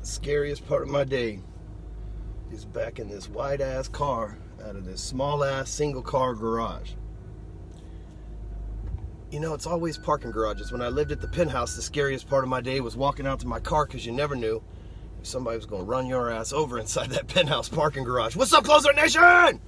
scariest part of my day is back in this wide ass car out of this small ass single car garage. You know, it's always parking garages. When I lived at the penthouse, the scariest part of my day was walking out to my car because you never knew if somebody was going to run your ass over inside that penthouse parking garage. What's up, Closer Nation?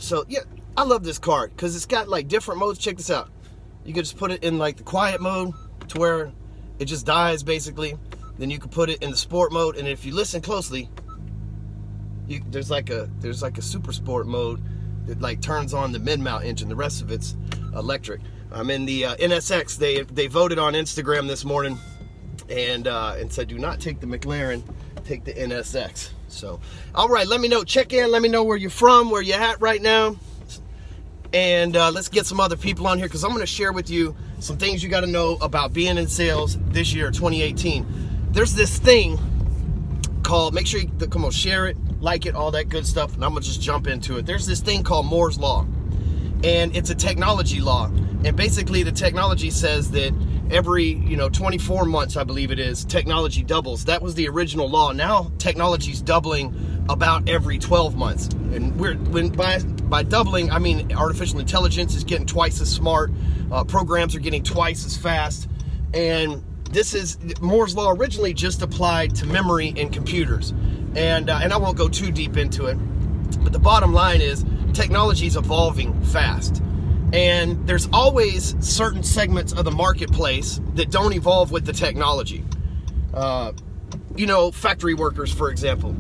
So, yeah, I love this car because it's got like different modes. Check this out. You can just put it in like the quiet mode to where it just dies basically. Then you can put it in the sport mode, and if you listen closely, there's like a super sport mode that like turns on the mid-mount engine. The rest of it's electric. I'm in the NSX. They voted on Instagram this morning and said do not take the McLaren, take the NSX. So, all right, let me know. Check in. Let me know where you're from, where you're at right now, and let's get some other people on here because I'm going to share with you some things you got to know about being in sales this year, 2018. There's this thing called, make sure you come on, share it, like it, all that good stuff, and I'm gonna just jump into it. There's this thing called Moore's Law, and it's a technology law, and basically the technology says that every 24 months, I believe it is, technology doubles. That was the original law. Now technology's doubling about every 12 months, and by doubling I mean artificial intelligence is getting twice as smart, programs are getting twice as fast, and this is Moore's Law originally just applied to memory and computers, and I won't go too deep into it, but the bottom line is technology is evolving fast, and there's always certain segments of the marketplace that don't evolve with the technology. Factory workers, for example.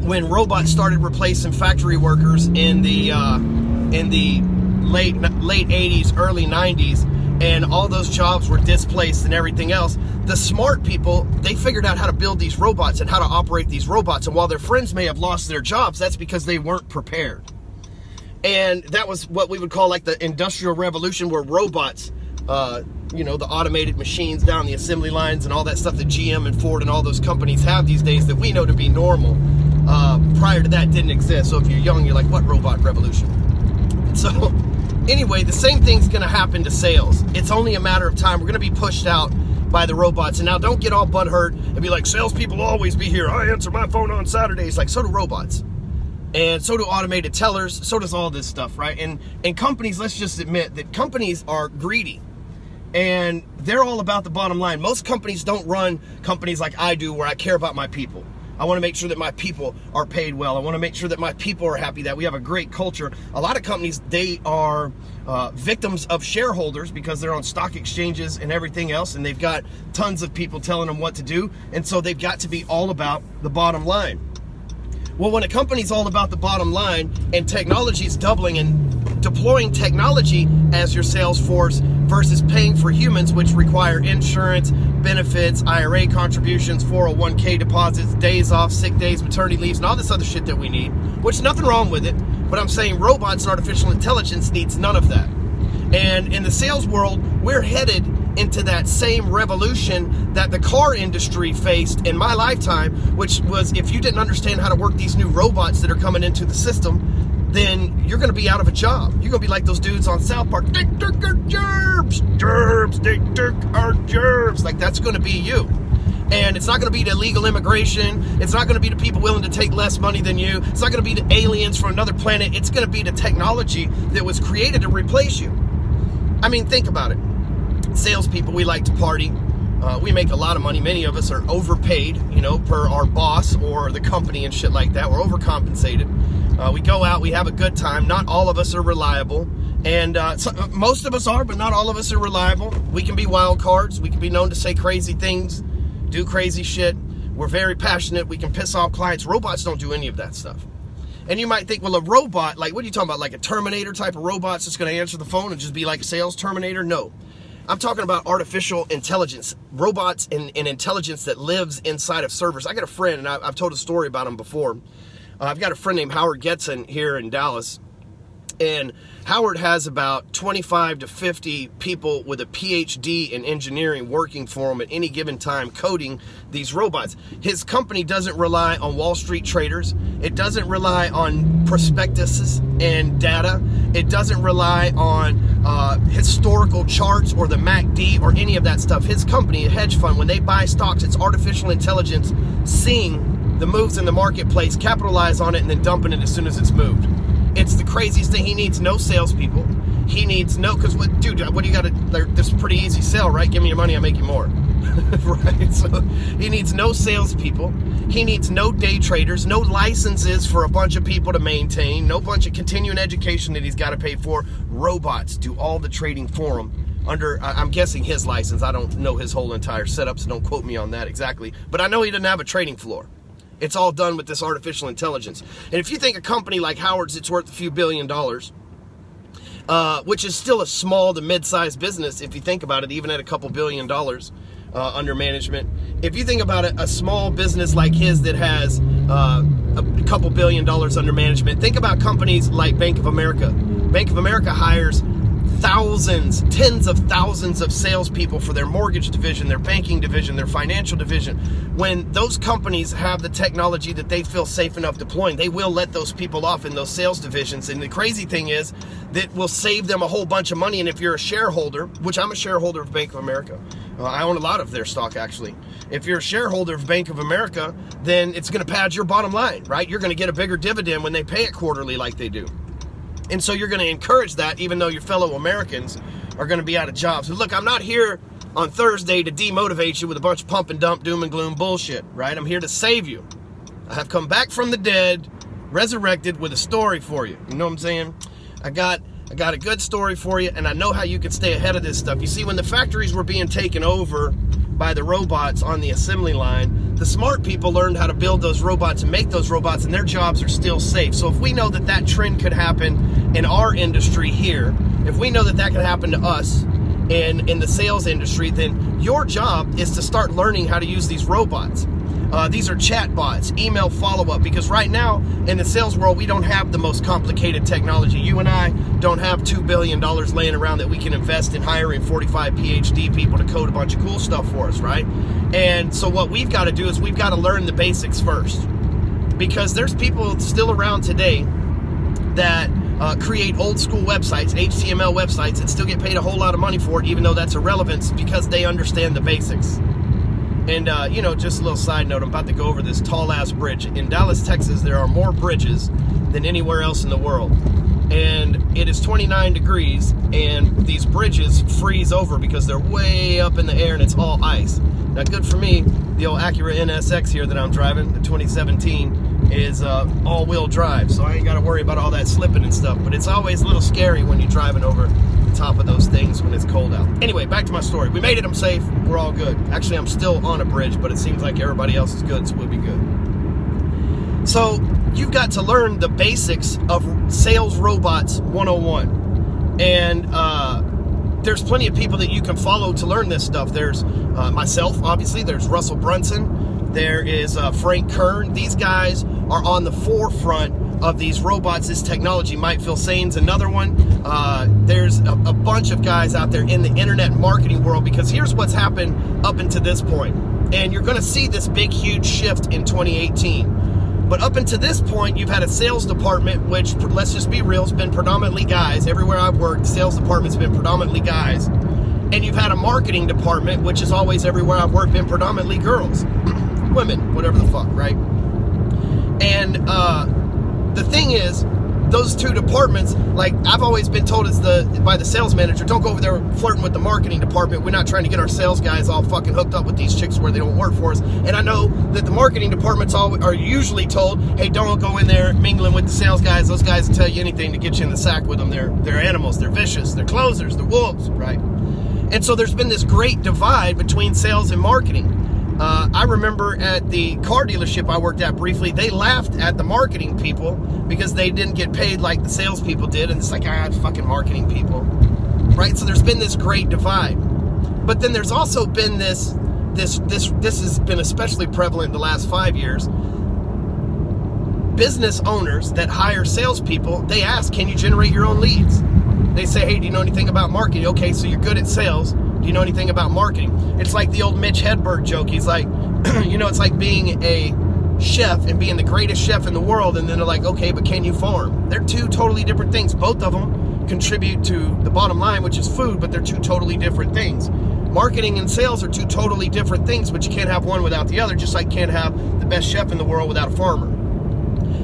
When robots started replacing factory workers in the late 80s, early 90s, and all those jobs were displaced and everything else, the smart people, they figured out how to build these robots and how to operate these robots. And while their friends may have lost their jobs, that's because they weren't prepared. And that was what we would call like the Industrial Revolution, where robots, the automated machines down the assembly lines and all that stuff that GM and Ford and all those companies have these days that we know to be normal, prior to that didn't exist. So if you're young, you're like, what robot revolution? So anyway, the same thing's going to happen to sales. It's only a matter of time. We're going to be pushed out by the robots. And now don't get all butthurt and be like, salespeople will always be here. I answer my phone on Saturdays. Like, so do robots. And so do automated tellers. So does all this stuff, right? And companies, let's just admit that companies are greedy. And they're all about the bottom line. Most companies don't run companies like I do, where I care about my people. I want to make sure that my people are paid well. I want to make sure that my people are happy, that we have a great culture. A lot of companies, they are victims of shareholders because they're on stock exchanges and everything else, and they've got tons of people telling them what to do, and so they've got to be all about the bottom line. Well, when a company's all about the bottom line and technology is doubling, and deploying technology as your sales force versus paying for humans, which require insurance, benefits, IRA contributions, 401k deposits, days off, sick days, maternity leaves, and all this other shit that we need, which nothing wrong with it, but I'm saying robots and artificial intelligence needs none of that. And in the sales world, we're headed into that same revolution that the car industry faced in my lifetime, which was, if you didn't understand how to work these new robots that are coming into the system, then you're going to be out of a job. You're going to be like those dudes on South Park. They took our gerbs, gerbs, they took our gerbs. Like, that's going to be you. And it's not going to be the illegal immigration. It's not going to be the people willing to take less money than you. It's not going to be the aliens from another planet. It's going to be the technology that was created to replace you. I mean, think about it. Salespeople, we like to party. We make a lot of money. Many of us are overpaid, per our boss or the company and shit like that. We're overcompensated. We go out, we have a good time. Not all of us are reliable. And most of us are, but not all of us are reliable. We can be wild cards. We can be known to say crazy things, do crazy shit. We're very passionate. We can piss off clients. Robots don't do any of that stuff. And you might think, well, a robot, like, what are you talking about? Like a Terminator type of robot that's going to answer the phone and just be like a sales Terminator? No. I'm talking about artificial intelligence, robots and intelligence that lives inside of servers. I got a friend, and I've told a story about him before. I've got a friend named Howard Getson here in Dallas, And Howard has about 25 to 50 people with a PhD in engineering working for him at any given time coding these robots. His company doesn't rely on Wall Street traders. It doesn't rely on prospectuses and data. It doesn't rely on historical charts or the MACD or any of that stuff. His company, a hedge fund, when they buy stocks, it's artificial intelligence seeing the moves in the marketplace, capitalize on it, and then dumping it as soon as it's moved. It's the craziest thing. He needs no salespeople. He needs no, because what, dude, what do you got to, this is a pretty easy sell, right? Give me your money, I'll make you more. Right? So he needs no salespeople. He needs no day traders, no licenses for a bunch of people to maintain, no bunch of continuing education that he's got to pay for. Robots do all the trading for him under, I'm guessing his license. I don't know his whole entire setup, so don't quote me on that exactly. But I know he doesn't have a trading floor. It's all done with this artificial intelligence. And if you think a company like Howard's, it's worth a few $1 billion, which is still a small to mid-sized business if you think about it, even at a couple $1 billion under management. If you think about it, a small business like his that has a couple $1 billion under management, think about companies like Bank of America. Bank of America hires thousands, tens of thousands of salespeople for their mortgage division, their banking division, their financial division. When those companies have the technology that they feel safe enough deploying, they will let those people off in those sales divisions. And the crazy thing is that will save them a whole bunch of money. And if you're a shareholder, which I'm a shareholder of Bank of America, I own a lot of their stock actually. If you're a shareholder of Bank of America, then it's going to pad your bottom line, right? You're going to get a bigger dividend when they pay it quarterly like they do. And so you're going to encourage that, even though your fellow Americans are going to be out of jobs. So look, I'm not here on Thursday to demotivate you with a bunch of pump and dump, doom and gloom bullshit, right? I'm here to save you. I have come back from the dead, resurrected with a story for you. You know what I'm saying? I got a good story for you, and I know how you can stay ahead of this stuff. You see, when the factories were being taken over by the robots on the assembly line, the smart people learned how to build those robots and make those robots, and their jobs are still safe. So if we know that that trend could happen in our industry here, if we know that that could happen to us in the sales industry, then your job is to start learning how to use these robots. These are chat bots, email follow-up, because right now in the sales world, we don't have the most complicated technology. You and I don't have $2 billion laying around that we can invest in hiring 45 PhD people to code a bunch of cool stuff for us, right? And so what we've got to do is we've got to learn the basics first, because there's people still around today that create old school websites, HTML websites, and still get paid a whole lot of money for it, even though that's irrelevant, because they understand the basics. And, you know, just a little side note, I'm about to go over this tall-ass bridge. In Dallas, Texas, there are more bridges than anywhere else in the world. And it is 29 degrees, and these bridges freeze over because they're way up in the air and it's all ice. Now, good for me, the old Acura NSX here that I'm driving, the 2017, is all-wheel drive, so I ain't got to worry about all that slipping and stuff. But it's always a little scary when you're driving over top of those things when it's cold out. Anyway, back to my story. We made it. I'm safe. We're all good. Actually, I'm still on a bridge, but it seems like everybody else is good, so we'll be good. So you've got to learn the basics of Sales Robots 101. And there's plenty of people that you can follow to learn this stuff. There's myself, obviously. There's Russell Brunson. There is Frank Kern. These guys are on the forefront of these robots. This technology. Mike Filsane's another one. There's a bunch of guys out there in the internet marketing world, because here's what's happened up until this point. And you're going to see this big, huge shift in 2018. But up until this point, you've had a sales department, which, let's just be real, has been predominantly guys. Everywhere I've worked, the sales department's been predominantly guys. And you've had a marketing department, which is always, everywhere I've worked, been predominantly girls. Women, whatever the fuck, right? And the thing is, those two departments, like I've always been told by the sales manager, don't go over there flirting with the marketing department. We're not trying to get our sales guys all fucking hooked up with these chicks where they don't work for us. And I know that the marketing departments are usually told, hey, don't go in there mingling with the sales guys. Those guys will tell you anything to get you in the sack with them. They're animals, they're vicious, they're closers, they're wolves, right? And so there's been this great divide between sales and marketing. I remember at the car dealership I worked at briefly, they laughed at the marketing people because they didn't get paid like the salespeople did. And it's like, fucking marketing people, right? So there's been this great divide. But then there's also been this has been especially prevalent in the last 5 years. business owners that hire salespeople, they ask, can you generate your own leads? They say, hey, do you know anything about marketing? Okay, so you're good at sales. Do you know anything about marketing? It's like the old Mitch Hedberg joke. He's like, you know, it's like being a chef and being the greatest chef in the world, and then they're like, okay, but can you farm? They're two totally different things. Both of them contribute to the bottom line, which is food, but they're two totally different things. Marketing and sales are two totally different things, but you can't have one without the other, just like you can't have the best chef in the world without a farmer.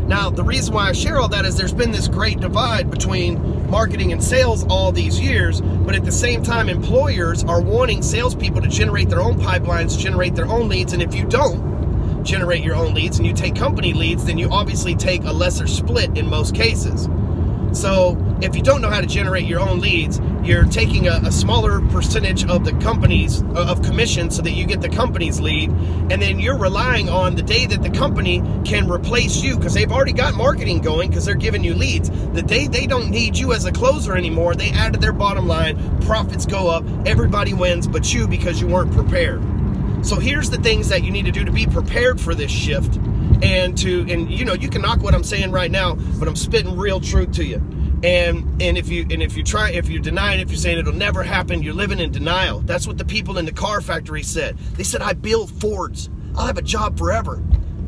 Now, the reason why I share all that is there's been this great divide between marketing and sales all these years, but at the same time, employers are wanting salespeople to generate their own pipelines, generate their own leads, and if you don't generate your own leads and you take company leads, then you obviously take a lesser split in most cases. So if you don't know how to generate your own leads, you're taking a smaller percentage of the company's of commission so that you get the company's lead, and then you're relying on the day that the company can replace you, because they've already got marketing going because they're giving you leads. The day they don't need you as a closer anymore, they add to their bottom line, profits go up, everybody wins but you, because you weren't prepared. So here's the things that you need to do to be prepared for this shift. And you know, you can knock what I'm saying right now, but I'm spitting real truth to you. And if you deny it, if you're saying it'll never happen, you're living in denial. That's what the people in the car factory said. They said, I build Fords. I'll have a job forever.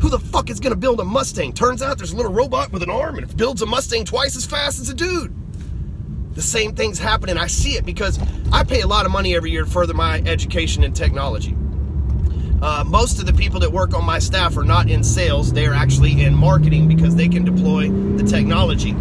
Who the fuck is gonna build a Mustang? Turns out there's a little robot with an arm and it builds a Mustang twice as fast as a dude. The same thing's happening. I see it because I pay a lot of money every year to further my education in technology. Most of the people that work on my staff are not in sales. They're actually in marketing because they can deploy the technology.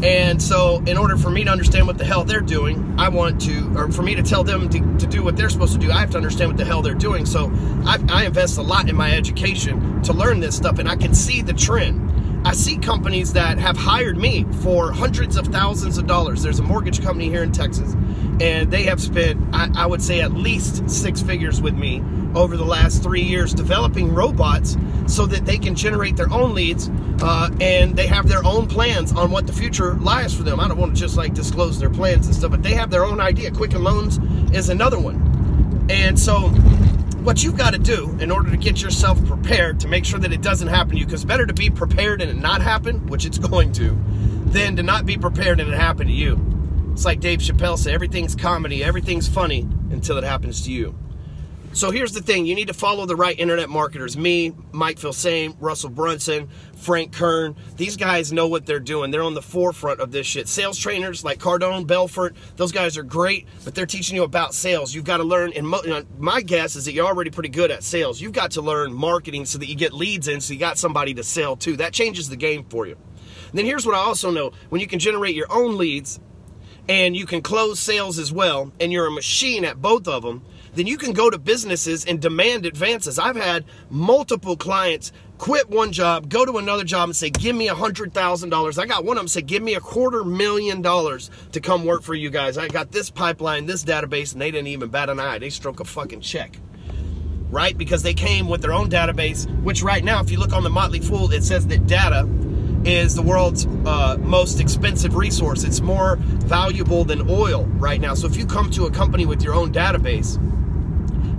And so in order for me to understand what the hell they're doing, for me to tell them to do what they're supposed to do, I have to understand what the hell they're doing. So I invest a lot in my education to learn this stuff, and I can see the trend. I see companies that have hired me for hundreds of thousands of dollars. There's a mortgage company here in Texas, and they have spent, I would say, at least 6 figures with me over the last 3 years developing robots so that they can generate their own leads, and they have their own plans on what the future lies for them. I don't want to just like disclose their plans and stuff, but they have their own idea. Quicken Loans is another one. And so what you've got to do in order to get yourself prepared to make sure that it doesn't happen to you, because better to be prepared and it not happen, which it's going to, than to not be prepared and it happen to you. It's like Dave Chappelle said, everything's comedy, everything's funny until it happens to you. So here's the thing, you need to follow the right internet marketers. Me, Mike Filsaime, Russell Brunson, Frank Kern. These guys know what they're doing. They're on the forefront of this shit. Sales trainers like Cardone, Belfort, those guys are great, but they're teaching you about sales. You've got to learn, and my guess is that you're already pretty good at sales. You've got to learn marketing so that you get leads in, so you got somebody to sell to. That changes the game for you. And then here's what I also know. When you can generate your own leads, and you can close sales as well, and you're a machine at both of them, then you can go to businesses and demand advances. I've had multiple clients quit one job, go to another job and say, give me $100,000. I got one of them say, give me $250,000 to come work for you guys. I got this pipeline, this database, and they didn't even bat an eye. They stroke a fucking check, right? Because they came with their own database, which right now, if you look on the Motley Fool, it says that data is the world's most expensive resource. It's more valuable than oil right now. So if you come to a company with your own database,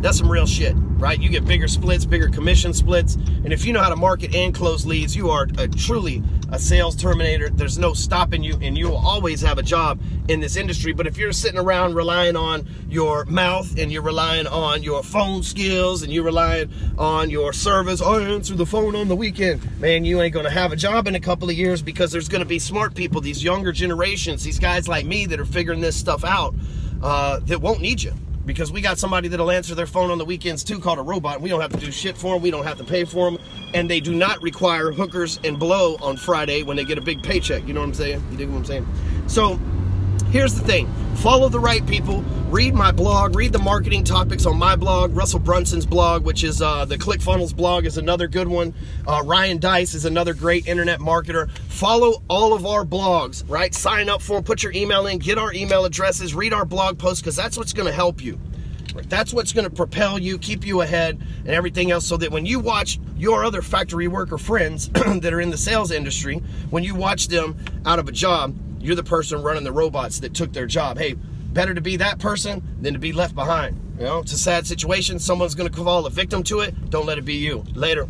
that's some real shit, right? You get bigger splits, bigger commission splits, and if you know how to market and close leads, you are truly a sales terminator. There's no stopping you, and you will always have a job in this industry. But if you're sitting around relying on your mouth, and you're relying on your phone skills, and you're relying on your service, I answer the phone on the weekend, man, you ain't gonna have a job in a couple of years, because there's gonna be smart people, these younger generations, these guys like me that are figuring this stuff out, that won't need you. Because we got somebody that'll answer their phone on the weekends too, called a robot. We don't have to do shit for them. We don't have to pay for them. And they do not require hookers and blow on Friday when they get a big paycheck. You know what I'm saying? You dig what I'm saying? So here's the thing. Follow the right people. Read my blog. Read the marketing topics on my blog. Russell Brunson's blog, which is the ClickFunnels blog, is another good one. Ryan Dice is another great internet marketer. Follow all of our blogs, right? Sign up for them. Put your email in. Get our email addresses. Read our blog posts, because that's what's going to help you. That's what's going to propel you, keep you ahead, and everything else, so that when you watch your other factory worker friends that are in the sales industry, when you watch them out of a job, you're the person running the robots that took their job. Hey, better to be that person than to be left behind. You know, it's a sad situation. Someone's going to fall a victim to it. Don't let it be you. Later.